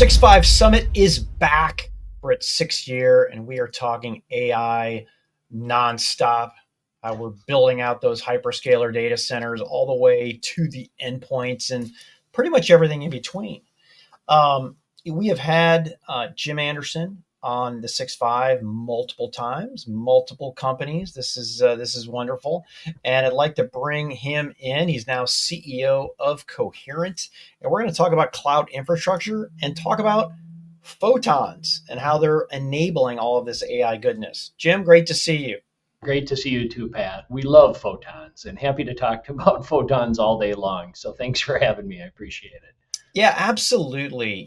6.5 Summit is back for its sixth year, and we are talking AI nonstop. We're building out those hyperscaler data centers all the way to the endpoints and pretty much everything in between. We have had Jim Anderson on the 6.5 multiple times, multiple companies. This is wonderful, and I'd like to bring him in. He's now CEO of Coherent, and we're going to talk about cloud infrastructure and talk about photons and how they're enabling all of this AI goodness. Jim, great to see you. Great to see you too, Pat. We love photons and happy to talk about photons all day long. So thanks for having me. I appreciate it. Yeah, absolutely.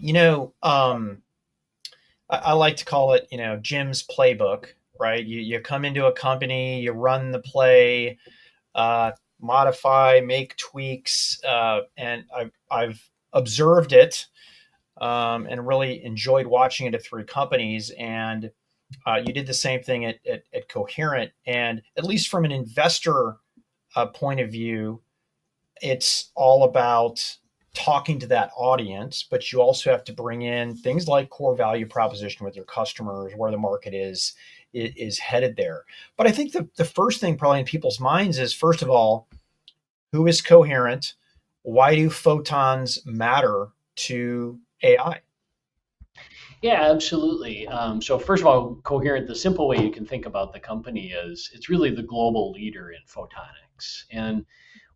I like to call it, Jim's playbook, right? You come into a company, you run the play, modify, make tweaks, and I've observed it and really enjoyed watching it at three companies. And you did the same thing at Coherent. And at least from an investor point of view, it's all about talking to that audience, but you also have to bring in things like core value proposition with your customers, where the market is headed there. But I think the first thing probably in people's minds is, first of all, who is Coherent? Why do photons matter to AI? Yeah, absolutely. So first of all, Coherent, the simple way you can think about the company is it's really the global leader in photonics. And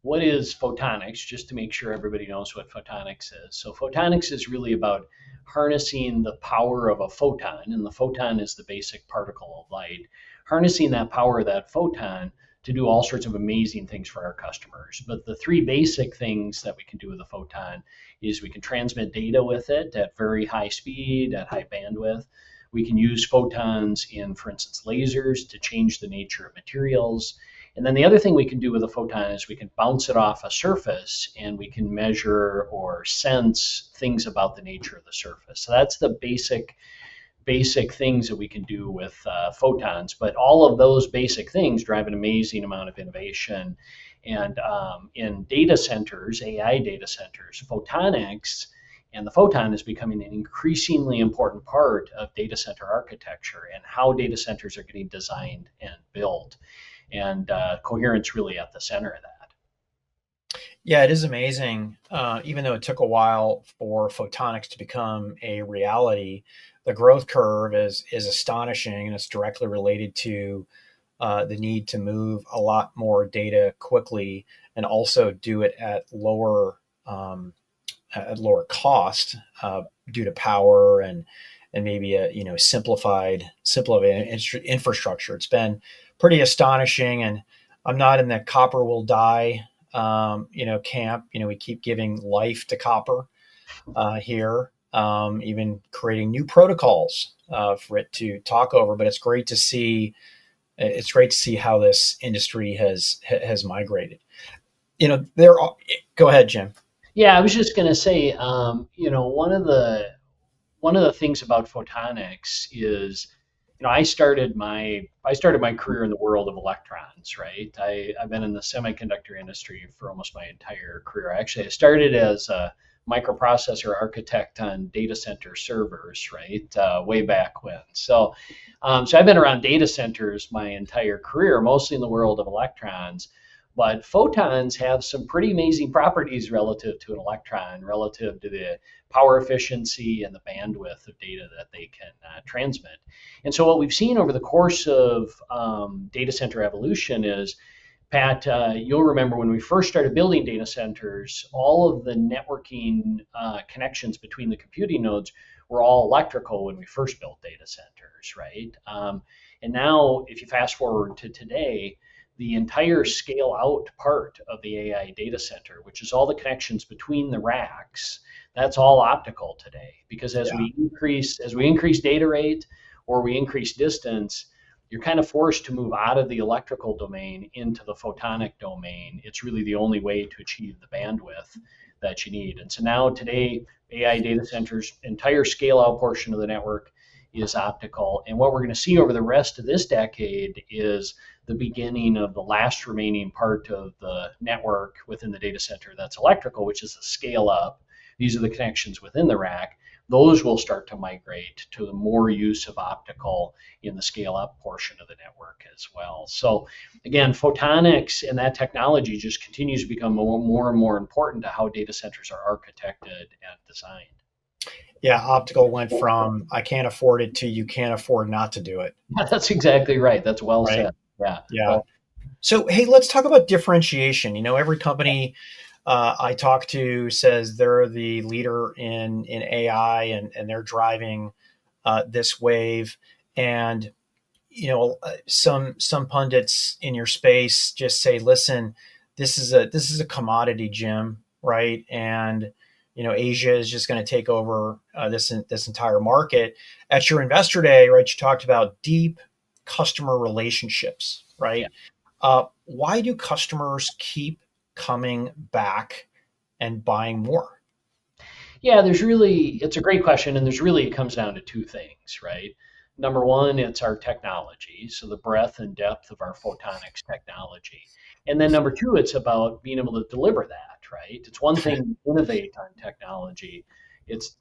what is photonics? Just to make sure everybody knows what photonics is. So photonics is really about harnessing the power of a photon, and the photon is the basic particle of light, harnessing that power of that photon to do all sorts of amazing things for our customers. But the three basic things that we can do with a photon is we can transmit data with it at very high speed, at high bandwidth. We can use photons in, for instance, lasers to change the nature of materials. And then the other thing we can do with a photon is we can bounce it off a surface and we can measure or sense things about the nature of the surface. So that's the basic things that we can do with photons. But all of those basic things drive an amazing amount of innovation. And in data centers, AI data centers, photonics and the photon is becoming an increasingly important part of data center architecture and how data centers are getting designed and built. And Coherent's really at the center of that. Yeah, it is amazing. Even though it took a while for photonics to become a reality, the growth curve is astonishing, and it's directly related to the need to move a lot more data quickly and also do it at lower cost due to power and maybe a simplified infrastructure. It's been pretty astonishing, and I'm not in the copper will die camp. We keep giving life to copper here, even creating new protocols for it to talk over. But it's great to see. It's great to see how this industry has migrated. Go ahead, Jim. Yeah, I was just going to say, one of the things about photonics is, I started my career in the world of electrons, right? I've been in the semiconductor industry for almost my entire career. Actually, I started as a microprocessor architect on data center servers, right? Way back when. So I've been around data centers my entire career, mostly in the world of electrons. But photons have some pretty amazing properties relative to an electron, relative to the power efficiency and the bandwidth of data that they can transmit. And so what we've seen over the course of data center evolution is, Pat, you'll remember when we first started building data centers, all of the networking connections between the computing nodes were all electrical when we first built data centers, right? And now, if you fast forward to today, the entire scale out part of the AI data center, which is all the connections between the racks, that's all optical today. Because as we increase data rate or we increase distance, you're kind of forced to move out of the electrical domain into the photonic domain. It's really the only way to achieve the bandwidth that you need. And so now today, AI data centers, entire scale out portion of the network is optical. And what we're going to see over the rest of this decade is the beginning of the last remaining part of the network within the data center that's electrical, which is the scale up. These are the connections within the rack. those will start to migrate to the more use of optical in the scale up portion of the network as well. So again, photonics and that technology just continues to become more and more important to how data centers are architected and designed. Yeah, optical went from I can't afford it to you can't afford not to do it, Yeah, that's exactly right. That's well right? said. Yeah. Yeah. Well, So, hey, let's talk about differentiation. Every company I talk to says they're the leader in AI, and they're driving this wave. And some pundits in your space just say, listen, this is a commodity, Jim, right? And Asia is just going to take over this entire market. At your investor day, right, you talked about deep customer relationships, yeah. right? Why do customers keep coming back and buying more? Yeah, it's a great question. And it comes down to two things, right? Number one, it's our technology. So the breadth and depth of our photonics technology. And then number two, it's about being able to deliver that, right? It's one thing to innovate on technology. It's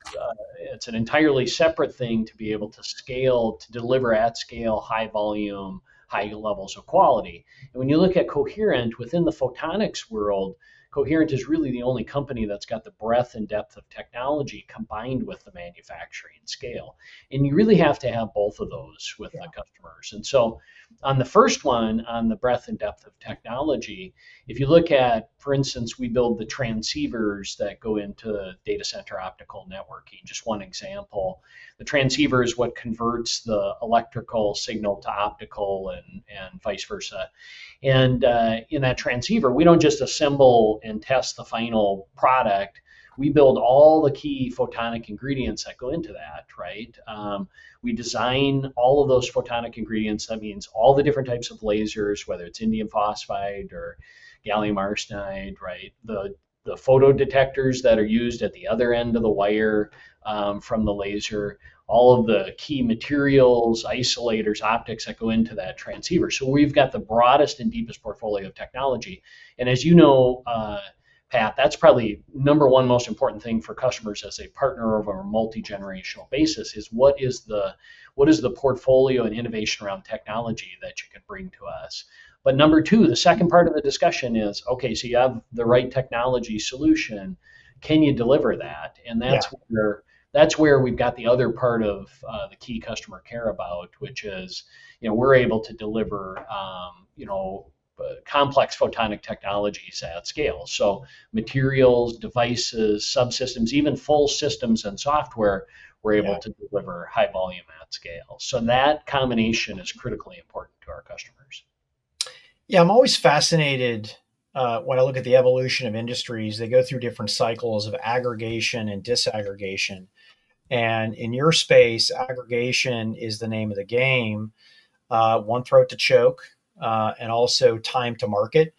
an entirely separate thing to be able to scale, to deliver at scale, high volume, high levels of quality. And when you look at Coherent within the photonics world, Coherent is really the only company that's got the breadth and depth of technology combined with the manufacturing scale. And you really have to have both of those with the Yeah. customers. And so, on the first one, on the breadth and depth of technology, if you look at, for instance, we build the transceivers that go into data center optical networking. Just one example, the transceiver is what converts the electrical signal to optical and vice versa. And in that transceiver, we don't just assemble and test the final product. We build all the key photonic ingredients that go into that, right? We design all of those photonic ingredients. That means all the different types of lasers, whether it's indium phosphide or gallium arsenide, right? The photo detectors that are used at the other end of the wire from the laser, all of the key materials, isolators, optics that go into that transceiver. So we've got the broadest and deepest portfolio of technology. And as you know, Pat, that's probably number one most important thing for customers as they partner over a multi-generational basis is what is the portfolio and innovation around technology that you can bring to us. But number two, the second part of the discussion is okay, so you have the right technology solution. Can you deliver that? And Yeah. that's where we've got the other part of the key customer care about, which is, we're able to deliver, complex photonic technologies at scale. So materials, devices, subsystems, even full systems and software, we're able Yeah. to deliver high volume at scale. So that combination is critically important to our customers. Yeah, I'm always fascinated when I look at the evolution of industries. They go through different cycles of aggregation and disaggregation. And in your space, aggregation is the name of the game. One throat to choke, and also time to market.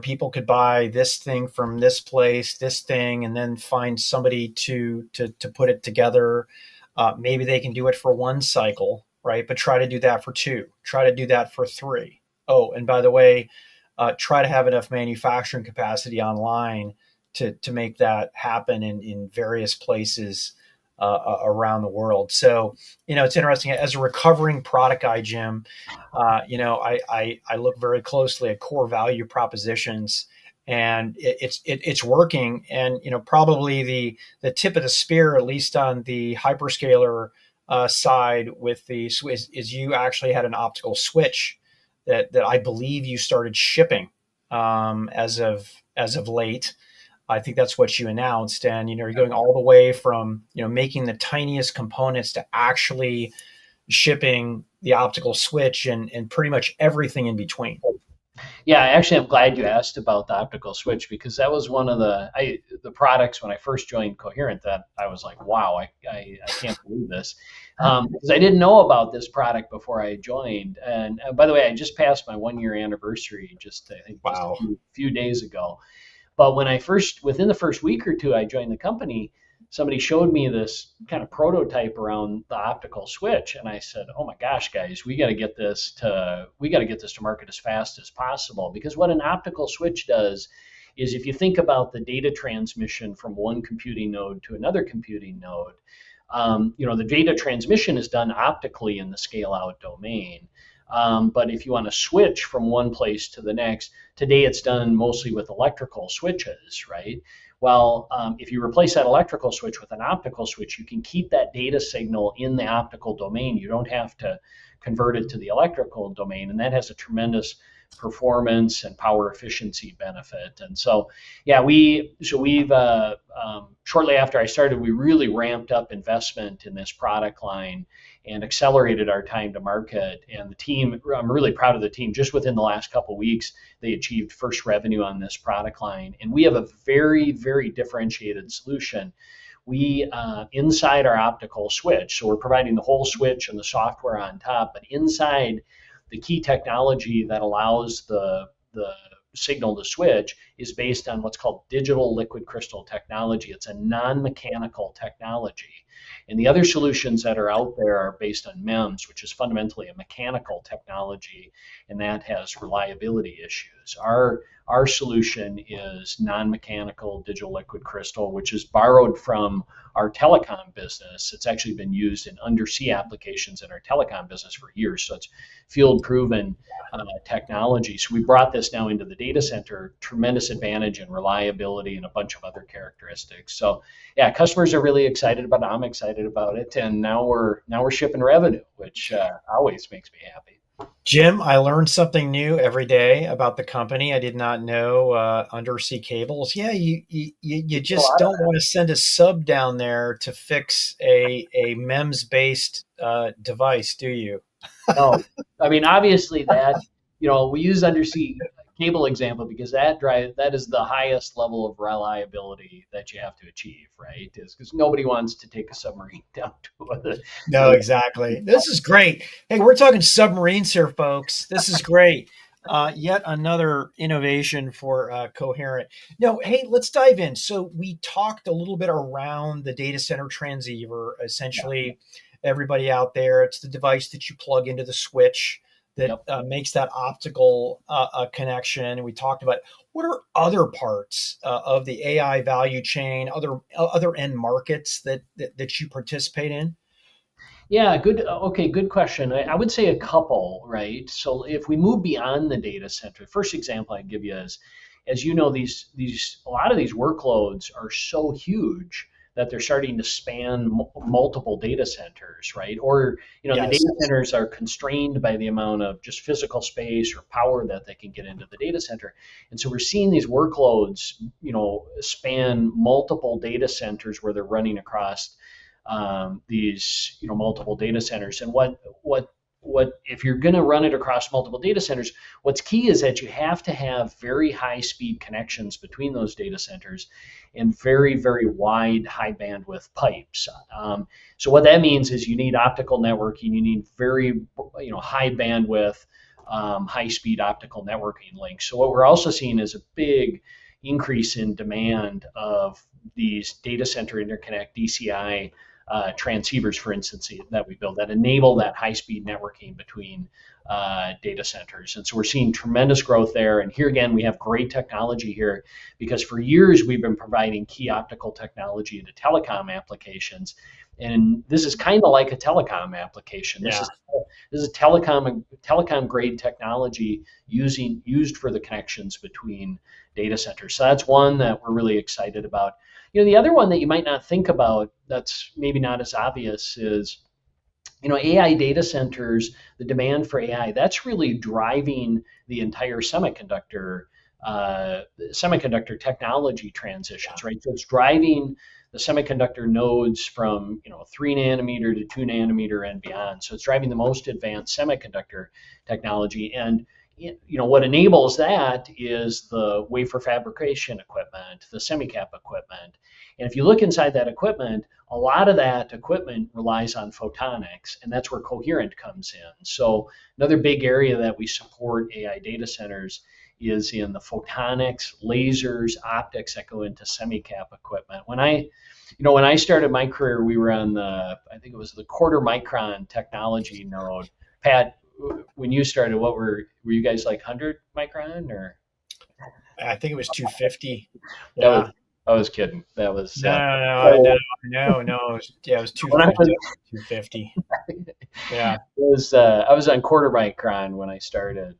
People could buy this thing from this place, this thing, and then find somebody to put it together. Maybe they can do it for one cycle, right? But try to do that for two. Try to do that for three. Oh, and by the way, try to have enough manufacturing capacity online to make that happen in various places around the world. So, it's interesting. As a recovering product guy, Jim, I look very closely at core value propositions, and it's working. And probably the tip of the spear, at least on the hyperscaler side, with is you actually had an optical switch that I believe you started shipping as of late. I think that's what you announced, and you're going all the way from making the tiniest components to actually shipping the optical switch and pretty much everything in between. Yeah, actually, I'm glad you asked about the optical switch because that was one of the products when I first joined Coherent that I was like, wow, I can't believe this, because I didn't know about this product before I joined. And by the way, I just passed my 1 year anniversary just I think just a Wow. few days ago. But within the first week or two, I joined the company, somebody showed me this kind of prototype around the optical switch, and I said, "Oh my gosh, guys, we got to get this to market as fast as possible." Because what an optical switch does is if you think about the data transmission from one computing node to another computing node, the data transmission is done optically in the scale out domain. But if you want to switch from one place to the next, today it's done mostly with electrical switches, right? Well, if you replace that electrical switch with an optical switch, you can keep that data signal in the optical domain. You don't have to convert it to the electrical domain, and that has a tremendous performance and power efficiency benefit. And so, yeah, we've shortly after I started, we really ramped up investment in this product line and accelerated our time to market. And the team, I'm really proud of the team. Just within the last couple of weeks, they achieved first revenue on this product line. And we have a very, very differentiated solution. We inside our optical switch, so we're providing the whole switch and the software on top, but inside the key technology that allows the signal to switch is based on what's called digital liquid crystal technology. It's a non-mechanical technology. And the other solutions that are out there are based on MEMS, which is fundamentally a mechanical technology, and that has reliability issues. Our solution is non-mechanical digital liquid crystal, which is borrowed from our telecom business. It's actually been used in undersea applications in our telecom business for years. So it's field proven technology. So we brought this now into the data center, tremendous advantage in reliability and a bunch of other characteristics. So yeah, customers are really excited about it. I'm excited about it. And now we're shipping revenue, which always makes me happy. Jim, I learned something new every day about the company. I did not know undersea cables. Yeah, you A just lot of don't want to send a sub down there to fix a MEMS based device, do you? No, I mean obviously that we use undersea cable example because that is the highest level of reliability that you have to achieve, right? Is because nobody wants to take a submarine down No, exactly. This is great. Hey, we're talking submarines here, folks. This is great. Yet another innovation for Coherent. No, hey, let's dive in. So we talked a little bit around the data center transceiver. Essentially, everybody out there, it's the device that you plug into the switch that Yep. makes that optical connection. We talked about what are other parts of the AI value chain, other end markets that you participate in. Yeah, good. Okay, good question. I would say a couple, right? So if we move beyond the data center, first example I'd give you is, as you know, these a lot of these workloads are so huge that they're starting to span multiple data centers, right? Or the Yes. data centers are constrained by the amount of just physical space or power that they can get into the data center, and so we're seeing these workloads, span multiple data centers where they're running across these multiple data centers. And what if you're going to run it across multiple data centers, what's key is that you have to have very high speed connections between those data centers and very, very wide high bandwidth pipes. So what that means is you need optical networking, you need very high bandwidth, high speed optical networking links. So what we're also seeing is a big increase in demand of these data center interconnect DCI transceivers, for instance, that we build that enable that high-speed networking between data centers. And so we're seeing tremendous growth there. And here again, we have great technology here because for years we've been providing key optical technology into telecom applications. And this is kind of like a telecom application. Yeah. This is telecom grade technology used for the connections between data centers. So that's one that we're really excited about. The other one that you might not think about that's maybe not as obvious is, AI data centers, the demand for AI, that's really driving the entire semiconductor technology transitions, right? So it's driving the semiconductor nodes from 3 nanometer to 2 nanometer and beyond. So it's driving the most advanced semiconductor technology. And what enables that is the wafer fabrication equipment, the semicap equipment. And if you look inside that equipment, a lot of that equipment relies on photonics, and that's where Coherent comes in. So another big area that we support AI data centers is in the photonics, lasers, optics that go into semicap equipment. When I started my career, we were on I think it was the quarter micron technology node. Pat, when you started, what were you guys like 100 micron or? I think it was 250. That was Yeah. I was kidding. That was No, no, no, so no. It was, yeah, it was two, when I was definitely 250. Yeah. I was on quarter micron when I started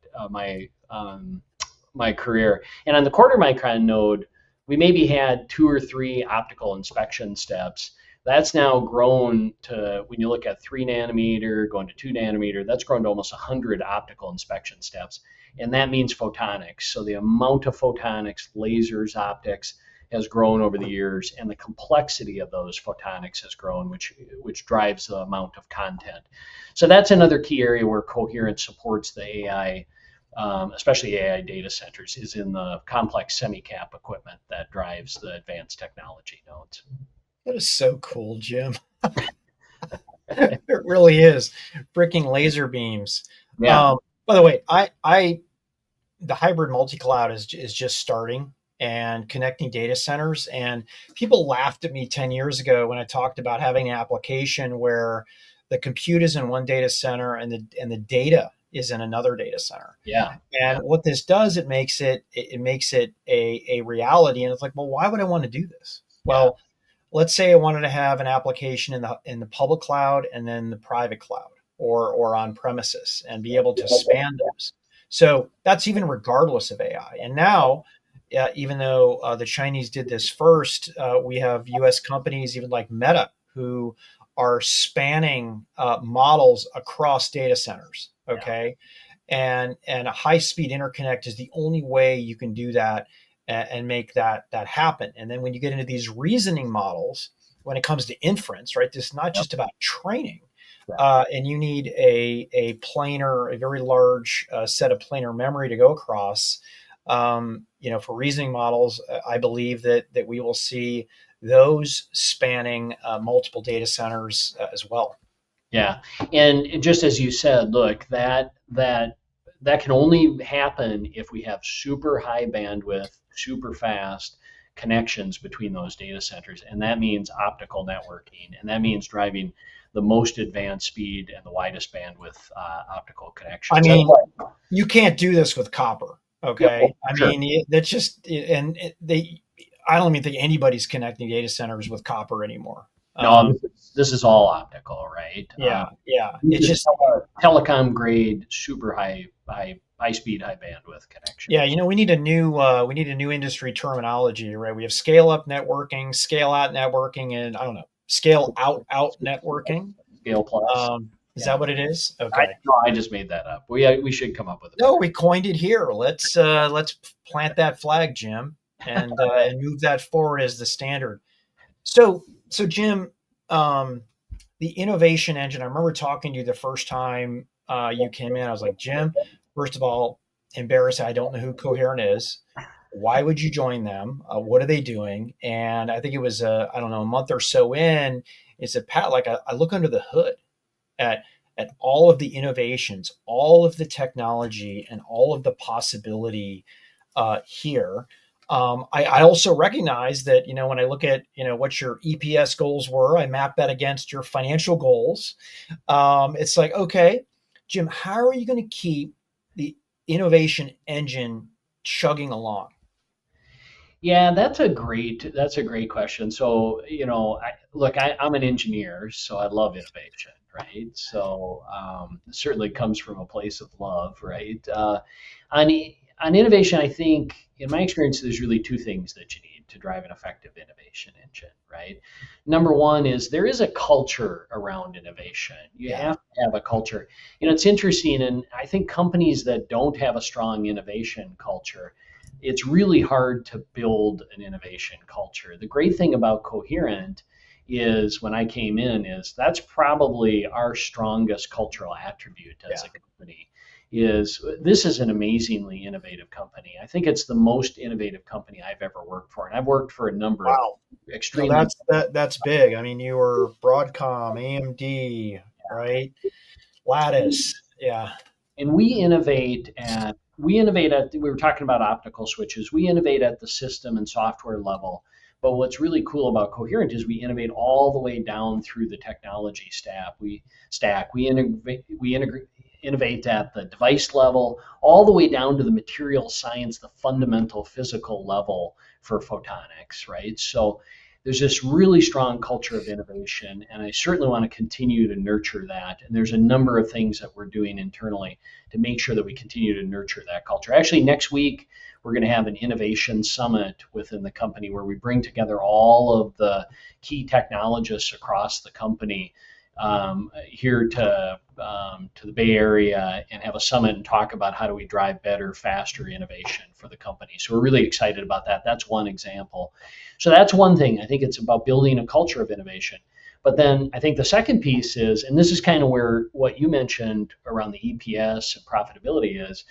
my career, and on the quarter micron node, we maybe had two or three optical inspection steps. That's now grown to when you look at 3 nanometer going to 2 nanometer. That's grown to almost 100 optical inspection steps, and that means photonics. So the amount of photonics, lasers, optics has grown over the years, and the complexity of those photonics has grown, which drives the amount of content. So that's another key area where Coherent supports the AI, especially AI data centers, is in the complex semi-cap equipment that drives the advanced technology nodes. That is so cool, Jim. It really is. Freaking laser beams. Yeah, By the way, the hybrid multi-cloud is just starting and connecting data centers. And people laughed at me 10 years ago when I talked about having an application where the compute is in one data center and the data is in another data center. yeah, And yeah, what this does, it makes it a reality. And it's like, well, why would I want to do this? yeah, Well, let's say I wanted to have an application in the public cloud and then the private cloud or on premises and be able to span those. So that's even regardless of AI. And now, even though the Chinese did this first, we have U.S. companies, even like Meta, who are spanning models across data centers. yeah, Okay, and a high speed interconnect is the only way you can do that and make that happen. And then when you get into these reasoning models, when it comes to inference, right, this is not yeah, just about training. yeah. And you need a planar, a very large set of planar memory to go across. For reasoning models, I believe that we will see those spanning multiple data centers as well. Yeah, and just as you said, look, that can only happen if we have super high bandwidth, super fast connections between those data centers, and that means optical networking, and that means driving the most advanced speed and the widest bandwidth optical I connections. That's mean, why, you can't do this with copper. yeah, Okay. well, I sure. mean, that's just, and they, I don't even think anybody's connecting data centers with copper anymore. No, Um, this is all optical, right? yeah. Yeah. This It's is just, telecom grade, super high speed, high bandwidth yeah. connections. We need a new industry terminology, right? We have scale up networking, scale out networking, and I don't know, scale out networking. Scale plus. Is Yeah. that what it is? I Okay. no, I just made that up. We should come up with a No, better. we coined it here. Let's plant that flag, Jim, and move that forward as the standard. So Jim, um, the innovation engine. I remember talking to you the first time you came in. I was like, Jim, first of all, embarrassed. I don't know who Coherent is. Why would you join them? What are they doing? And I think it was I don't know, a month or so in. It's a Pat. Like I look under the hood at all of the innovations, all of the technology, and all of the possibility here. I also recognize that when I look at what your EPS goals were, I map that against your financial goals. It's like, okay, Jim, how are you going to keep the innovation engine chugging along? Yeah, that's a great question. So, I'm an engineer, so I love innovation, right? So, it certainly comes from a place of love, right? On on innovation, I think in my experience, there's really two things that you need to drive an effective innovation engine, right? Number one is there is a culture around innovation. You Yeah. have to have a culture. It's interesting, and I think companies that don't have a strong innovation culture, it's really hard to build an innovation culture. The great thing about Coherent is when I came in is that's probably our strongest cultural attribute as Yeah. a company is this is an amazingly innovative company. I think it's the most innovative company I've ever worked for. And I've worked for a number of Wow. No, extremely that's big. I mean, you were Broadcom, AMD, right? Lattice. Yeah. and we were talking about optical switches. We innovate at the system and software level. But what's really cool about Coherent is we innovate all the way down through the technology stack. We integrate innovate at the device level, all the way down to the material science, the fundamental physical level for photonics, right? So there's this really strong culture of innovation, and I certainly want to continue to nurture that. And there's a number of things that we're doing internally to make sure that we continue to nurture that culture. Actually, next week, we're going to have an innovation summit within the company where we bring together all of the key technologists across the company here to the Bay Area and have a summit and talk about how do we drive better, faster innovation for the company. So we're really excited about that. That's one example. So that's one thing. I think it's about building a culture of innovation. But then I think the second piece is, and this is kind of where what you mentioned around the EPS and profitability is,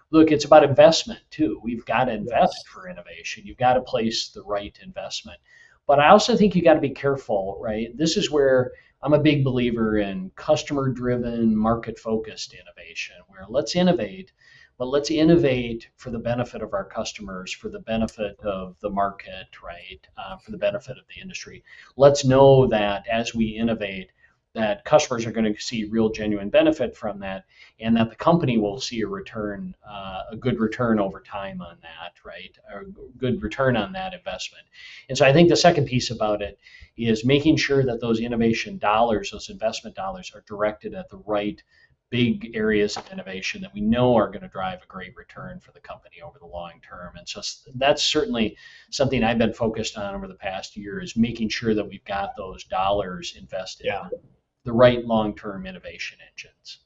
look, it's about investment too. We've got to invest Yes. for innovation. You've got to place the right investment. But I also think you got to be careful, right? This is where I'm a big believer in customer driven, market focused innovation, where let's innovate, but let's innovate for the benefit of our customers, for the benefit of the market, right? For the benefit of the industry. Let's know that as we innovate, that customers are going to see real genuine benefit from that, and that the company will see a return, a good return over time on that, right? A good return on that investment. And so I think the second piece about it is making sure that those innovation dollars, those investment dollars, are directed at the right big areas of innovation that we know are going to drive a great return for the company over the long term. And so that's certainly something I've been focused on over the past year, is making sure that we've got those dollars invested Yeah. in the right long-term innovation engines.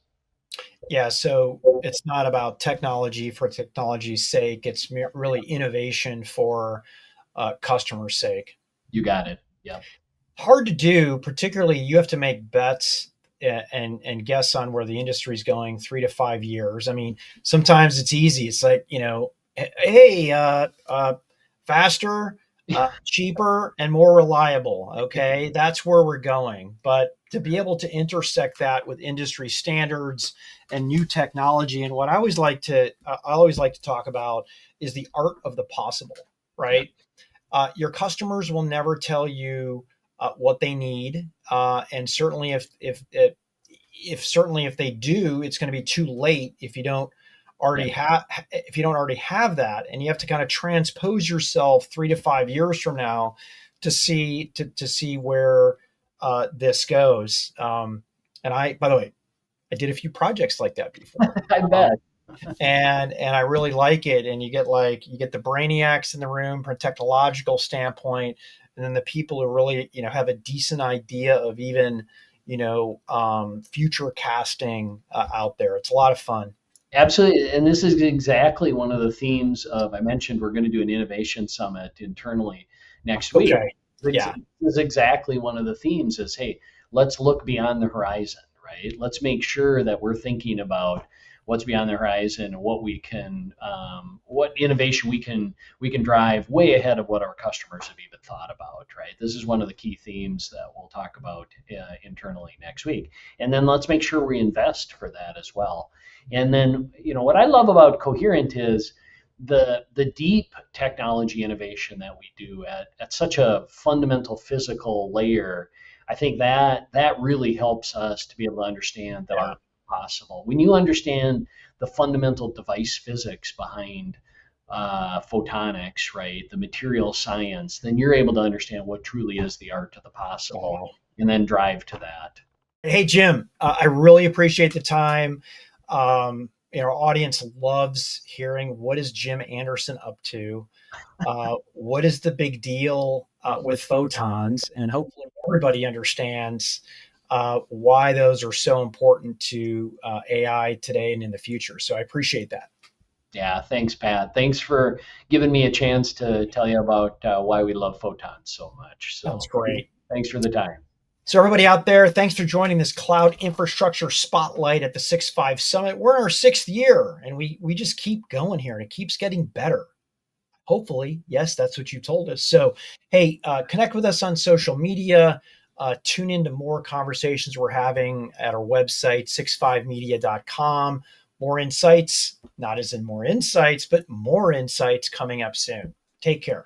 Yeah. So it's not about technology for technology's sake. It's really innovation for customers' sake. You got it. Yeah. Hard to do, particularly you have to make bets and guess on where the industry is going 3 to 5 years. I mean, sometimes it's easy. It's like, hey, faster, cheaper, and more reliable. Okay, that's where we're going. But to be able to intersect that with industry standards and new technology, and what I always like to talk about is the art of the possible, Yeah. right? Your customers will never tell you what they need, and certainly if they do, it's going to be too late if you don't Yeah. already have that, and you have to kind of transpose yourself 3 to 5 years from now to see where this goes. And by the way, I did a few projects like that before. I bet. And I really like it. And you get the brainiacs in the room from a technological standpoint, and then the people who really have a decent idea of even future casting out there. It's a lot of fun. Absolutely. And this is exactly one of the themes of, I mentioned we're going to do an innovation summit internally next week. Okay, This yeah, is exactly one of the themes is, hey, let's look beyond the horizon, right? Let's make sure that we're thinking about what's beyond the horizon and what innovation we can drive way ahead of what our customers have even thought about, right? This is one of the key themes that we'll talk about internally next week. And then let's make sure we invest for that as well. And then, what I love about Coherent is the deep technology innovation that we do at such a fundamental physical layer. I think that really helps us to be able to understand the yeah. art possible. When you understand the fundamental device physics behind photonics, right, the material science, then you're able to understand what truly is the art of the possible, Wow. and then drive to that. Hey, Jim, I really appreciate the time. Our audience loves hearing what is Jim Anderson up to. What is the big deal with photons? And hopefully everybody understands why those are so important to AI today and in the future. So I appreciate that. Yeah, thanks, Pat. Thanks for giving me a chance to tell you about why we love photons so much. Sounds So great. thanks for the time. So, everybody out there, thanks for joining this cloud infrastructure spotlight at the 6.5 Summit. We're in our 6th year, and we just keep going here, and it keeps getting better. Hopefully, yes, that's what you told us. So, hey, connect with us on social media. Tune into more conversations we're having at our website, 65media.com. More insights, not as in more insights, but more insights coming up soon. Take care.